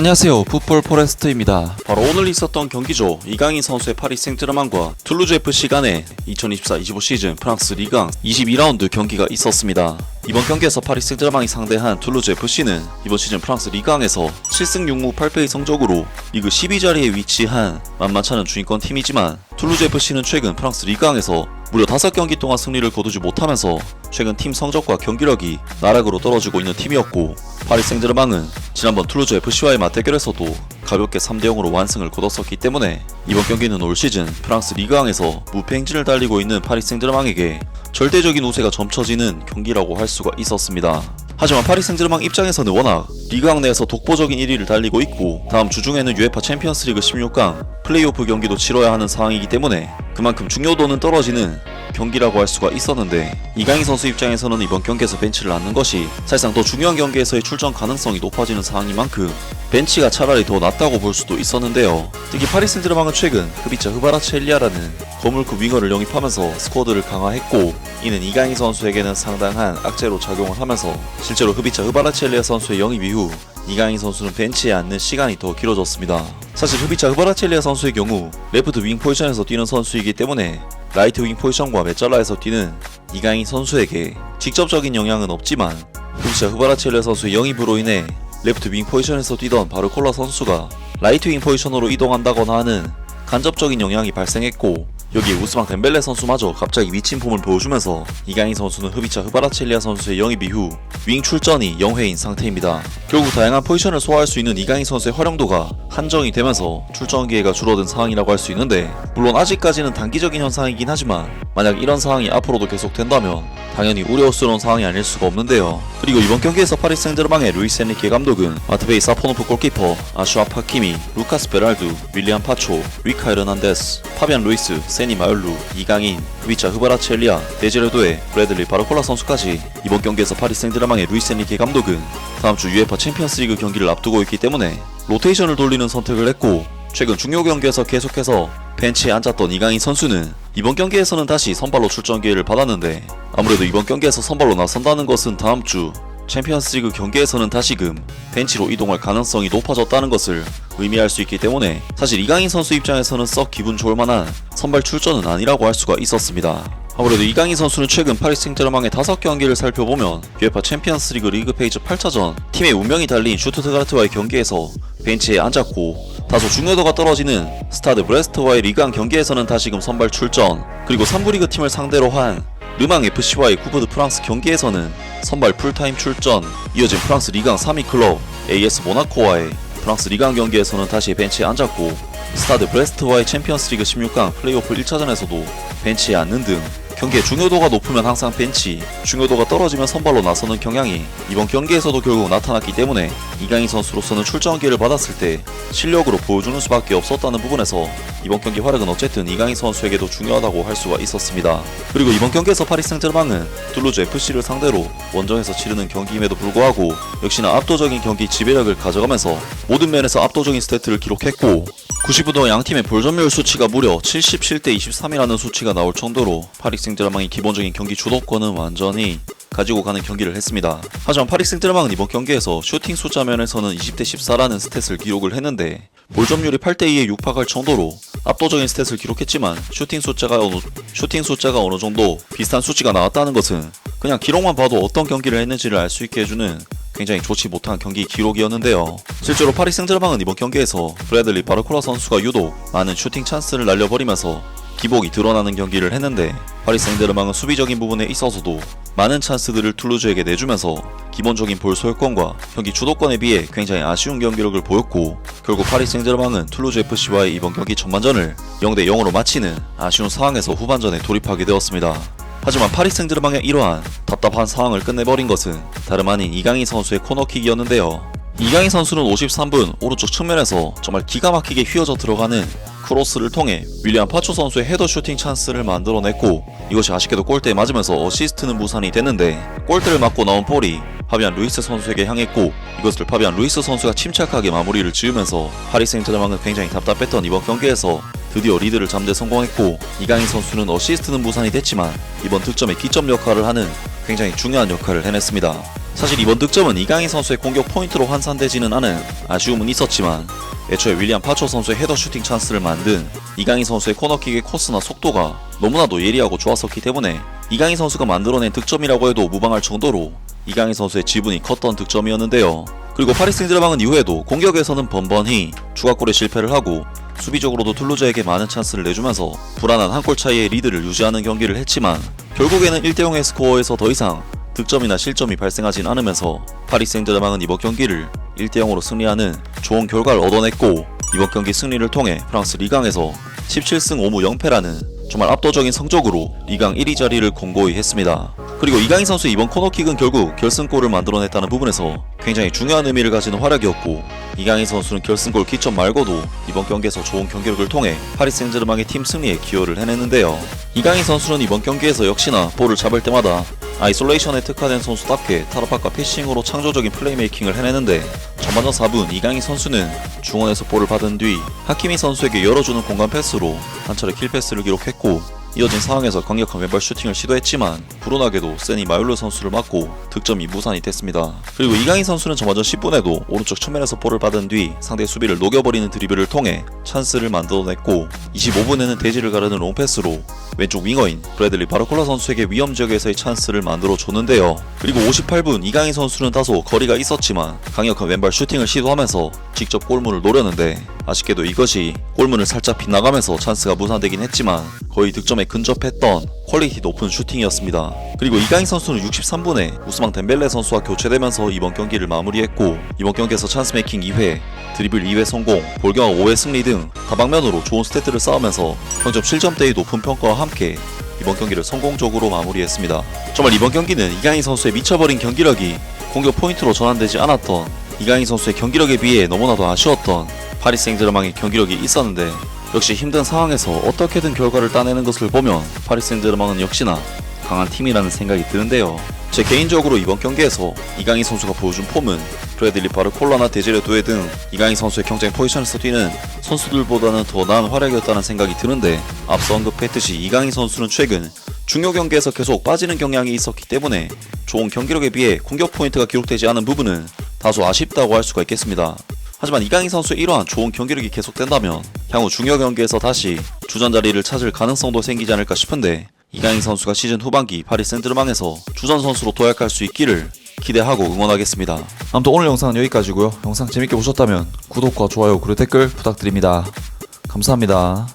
안녕하세요, 풋볼 포레스트입니다. 바로 오늘 있었던 경기죠. 이강인 선수의 파리 생제르맹과 툴루즈 FC 간의 2024-25 시즌 프랑스 리강 22라운드 경기가 있었습니다. 이번 경기에서 파리 생제르맹이 상대한 툴루즈 FC는 이번 시즌 프랑스 리강에서 7승 6무 8패의 성적으로 리그 12자리에 위치한 만만치 않은 주인권 팀이지만, 툴루즈 FC는 최근 프랑스 리강에서 무려 5경기 동안 승리를 거두지 못하면서 최근 팀 성적과 경기력이 나락으로 떨어지고 있는 팀이었고, 파리 생제르맹은 지난번 툴루즈 FC와의 맞대결에서도 가볍게 3대0으로 완승을 거뒀었기 때문에 이번 경기는 올 시즌 프랑스 리그왕에서 무패 행진을 달리고 있는 파리 생제르맹에게 절대적인 우세가 점쳐지는 경기라고 할 수가 있었습니다. 하지만 파리 생제르맹 입장에서는 워낙 리그왕 내에서 독보적인 1위를 달리고 있고, 다음 주 중에는 UEFA 챔피언스리그 16강 플레이오프 경기도 치러야 하는 상황이기 때문에 그만큼 중요도는 떨어지는 경기라고 할 수가 있었는데, 이강인 선수 입장에서는 이번 경기에서 벤치를 앉는 것이 사실상 더 중요한 경기에서의 출전 가능성이 높아지는 상황인 만큼 벤치가 차라리 더 낫다고 볼 수도 있었는데요. 특히 파리 생제르맹은 최근 흐비차 흐바라체엘리아라는 거물급 윙어를 영입하면서 스쿼드를 강화했고, 이는 이강인 선수에게는 상당한 악재로 작용을 하면서 실제로 흐비차 흐바라체엘리아 선수의 영입 이후 이강인 선수는 벤치에 앉는 시간이 더 길어졌습니다. 사실 흐비차 흐바라체엘리아 선수의 경우 레프트 윙 포지션에서 뛰는 선수이기 때문에 라이트 윙 포지션과 메잘라에서 뛰는 이강인 선수에게 직접적인 영향은 없지만, 흐비차 흐바라체엘리아 선수의 영입으로 인해 레프트 윙 포지션에서 뛰던 바르콜라 선수가 라이트 윙 포지션으로 이동한다거나 하는 간접적인 영향이 발생했고, 여기에 우스망 덴벨레 선수마저 갑자기 미친 폼을 보여주면서 이강인 선수는 흐비차 흐바라체엘리아 선수의 영입 이후 윙 출전이 0회인 상태입니다. 결국 다양한 포지션을 소화할 수 있는 이강인 선수의 활용도가 한정이 되면서 출전 기회가 줄어든 상황이라고 할 수 있는데, 물론 아직까지는 단기적인 현상이긴 하지만 만약 이런 상황이 앞으로도 계속된다면 당연히 우려스러운 상황이 아닐 수가 없는데요. 그리고 이번 경기에서 파리 생제르맹의 루이스 엔리케 감독은 마트베이 사포노프 골키퍼, 아슈아프 하키미, 루카스 베랄두, 윌리안 파초, 리카 에르난데스, 파비안 루이스, 세니 마열루, 이강인, 흐비차 흐바라체엘리아, 데제르도에, 브래들리 바르콜라 선수까지 이번 경기에서 파리 생제르맹의 루이스 엔리케 감독은 다음 주 UEFA 챔피언스리그 경기를 앞두고 있기 때문에 로테이션을 돌리는 선택을 했고, 최근 중요 경기에서 계속해서 벤치에 앉았던 이강인 선수는 이번 경기에서는 다시 선발로 출전 기회를 받았는데, 아무래도 이번 경기에서 선발로 나선다는 것은 다음 주 챔피언스리그 경기에서는 다시금 벤치로 이동할 가능성이 높아졌다는 것을 의미할 수 있기 때문에 사실 이강인 선수 입장에서는 썩 기분 좋을 만한 선발 출전은 아니라고 할 수가 있었습니다. 아무래도 이강인 선수는 최근 파리 생제르맹의 5경기를 살펴보면 UEFA 챔피언스리그 리그 페이지 8차전 팀의 운명이 달린 슈투트가르트와의 경기에서 벤치에 앉았고, 다소 중요도가 떨어지는 스타드 브레스트와의 리강 경기에서는 다시금 선발 출전, 그리고 3부 리그 팀을 상대로 한 르망 FC와의 쿠프 드 프랑스 경기에서는 선발 풀타임 출전, 이어진 프랑스 리강 3위 클럽 AS 모나코와의 프랑스 리강 경기에서는 다시 벤치에 앉았고, 스타드 브레스트와의 챔피언스리그 16강 플레이오프 1차전에서도 벤치에 앉는 등 경기의 중요도가 높으면 항상 벤치, 중요도가 떨어지면 선발로 나서는 경향이 이번 경기에서도 결국 나타났기 때문에 이강인 선수로서는 출전 기회를 받았을 때 실력으로 보여주는 수밖에 없었다는 부분에서 이번 경기 활약은 어쨌든 이강인 선수에게도 중요하다고 할 수가 있었습니다. 그리고 이번 경기에서 파리 생제르맹은 툴루즈 FC를 상대로 원정에서 치르는 경기임에도 불구하고 역시나 압도적인 경기 지배력을 가져가면서 모든 면에서 압도적인 스태트를 기록했고, 90분 동안 양팀의 볼 점유율 수치가 무려 77대 23이라는 수치가 나올 정도로 파리 생제르맹이 기본적인 경기 주도권은 완전히 가지고 가는 경기를 했습니다. 하지만 파리 생제르맹은 이번 경기에서 슈팅 숫자 면에서는 20대 14라는 스탯을 기록을 했는데, 볼 점유율이 8대2에 육박할 정도로 압도적인 스탯을 기록했지만 슈팅 숫자가 어느 정도 비슷한 수치가 나왔다는 것은 그냥 기록만 봐도 어떤 경기를 했는지를 알 수 있게 해주는 굉장히 좋지 못한 경기 기록이었는데요. 실제로 파리 생제르맹은 이번 경기에서 브래들리 바르콜라 선수가 유독 많은 슈팅 찬스를 날려버리면서 기복이 드러나는 경기를 했는데, 파리 생제르맹은 수비적인 부분에 있어서도 많은 찬스들을 툴루즈에게 내주면서 기본적인 볼 소유권과 경기 주도권에 비해 굉장히 아쉬운 경기력을 보였고, 결국 파리 생제르맹은 툴루즈 FC와의 이번 경기 전반전을 0대 0으로 마치는 아쉬운 상황에서 후반전에 돌입하게 되었습니다. 하지만 파리 생제르맹의 이러한 답답한 상황을 끝내버린 것은 다름 아닌 이강인 선수의 코너킥이었는데요. 이강인 선수는 53분 오른쪽 측면에서 정말 기가 막히게 휘어져 들어가는 크로스를 통해 윌리안 파초 선수의 헤더 슈팅 찬스를 만들어냈고, 이것이 아쉽게도 골대에 맞으면서 어시스트는 무산이 됐는데, 골대를 맞고 나온 볼이 파비안 루이스 선수에게 향했고, 이것을 파비안 루이스 선수가 침착하게 마무리를 지으면서 파리 생제르맹은 굉장히 답답했던 이번 경기에서 드디어 리드를 잡는 데 성공했고, 이강인 선수는 어시스트는 무산이 됐지만 이번 득점의 기점 역할을 하는 굉장히 중요한 역할을 해냈습니다. 사실 이번 득점은 이강인 선수의 공격 포인트로 환산되지는 않은 아쉬움은 있었지만 애초에 윌리안 파초 선수의 헤더 슈팅 찬스를 만든 이강인 선수의 코너킥의 코스나 속도가 너무나도 예리하고 좋았었기 때문에 이강인 선수가 만들어낸 득점이라고 해도 무방할 정도로 이강인 선수의 지분이 컸던 득점이었는데요. 그리고 파리 생제르맹은 이후에도 공격에서는 번번이 추가골에 실패를 하고 수비적으로도 툴루즈에게 많은 찬스를 내주면서 불안한 한 골 차이의 리드를 유지하는 경기를 했지만 결국에는 1대0의 스코어에서 더 이상 득점이나 실점이 발생하진 않으면서 파리 생제르맹은 이번 경기를 1대0으로 승리하는 좋은 결과를 얻어냈고 이번 경기 승리를 통해 프랑스 리강에서 17승 5무 0패라는 정말 압도적인 성적으로 리강 1위 자리를 공고히 했습니다. 그리고 이강인 선수의 이번 코너킥은 결국 결승골을 만들어냈다는 부분에서 굉장히 중요한 의미를 가지는 활약이었고 이강인 선수는 결승골 기점 말고도 이번 경기에서 좋은 경기력을 통해 파리 생제르맹의 팀 승리에 기여를 해냈는데요. 이강인 선수는 이번 경기에서 역시나 볼을 잡을 때마다 아이솔레이션에 특화된 선수답게 타르팍과 패싱으로 창조적인 플레이메이킹을 해내는데 전반전 4분 이강인 선수는 중원에서 볼을 받은 뒤 하키미 선수에게 열어주는 공간 패스로 한 차례 킬패스를 기록했고 이어진 상황에서 강력한 왼발 슈팅을 시도했지만 불운하게도 세니 마율로 선수를 맞고 득점이 무산이 됐습니다. 그리고 이강인 선수는 전반전 10분에도 오른쪽 측면에서 볼을 받은 뒤 상대 수비를 녹여버리는 드리블을 통해 찬스를 만들어냈고 25분에는 대지를 가르는 롱패스로 왼쪽 윙어인 브래들리 바르콜라 선수에게 위험 지역에서의 찬스를 만들어줬는데요. 그리고 58분 이강인 선수는 다소 거리가 있었지만 강력한 왼발 슈팅을 시도하면서 직접 골문을 노렸는데 아쉽게도 이것이 골문을 살짝 빗나가면서 찬스가 무산되긴 했지만 거의 득점에 근접했던 퀄리티 높은 슈팅이었습니다. 그리고 이강인 선수는 63분에 우스망 덴벨레 선수와 교체되면서 이번 경기를 마무리했고 이번 경기에서 찬스 메이킹 2회, 드리블 2회 성공, 볼경합 5회 승리 등 다방면으로 좋은 스탯들을 쌓으면서 평점 7점대의 높은 평가와 함께 이번 경기를 성공적으로 마무리했습니다. 정말 이번 경기는 이강인 선수의 미쳐버린 경기력이 공격 포인트로 전환되지 않았던 이강인 선수의 경기력에 비해 너무나도 아쉬웠던 파리 생제르맹의 경기력이 있었는데 역시 힘든 상황에서 어떻게든 결과를 따내는 것을 보면 파리 생제르맹은 역시나 강한 팀이라는 생각이 드는데요. 제 개인적으로 이번 경기에서 이강인 선수가 보여준 폼은 브래들리 바르콜라나 데지레 두에 등 이강인 선수의 경쟁 포지션에서 뛰는 선수들보다는 더 나은 활약이었다는 생각이 드는데 앞서 언급했듯이 이강인 선수는 최근 중요 경기에서 계속 빠지는 경향이 있었기 때문에 좋은 경기력에 비해 공격 포인트가 기록되지 않은 부분은 다소 아쉽다고 할 수가 있겠습니다. 하지만 이강인 선수의 이러한 좋은 경기력이 계속된다면 향후 중요 경기에서 다시 주전 자리를 찾을 가능성도 생기지 않을까 싶은데 이강인 선수가 시즌 후반기 파리 생제르맹에서 주전 선수로 도약할 수 있기를 기대하고 응원하겠습니다. 아무튼 오늘 영상은 여기까지고요. 영상 재밌게 보셨다면 구독과 좋아요 그리고 댓글 부탁드립니다. 감사합니다.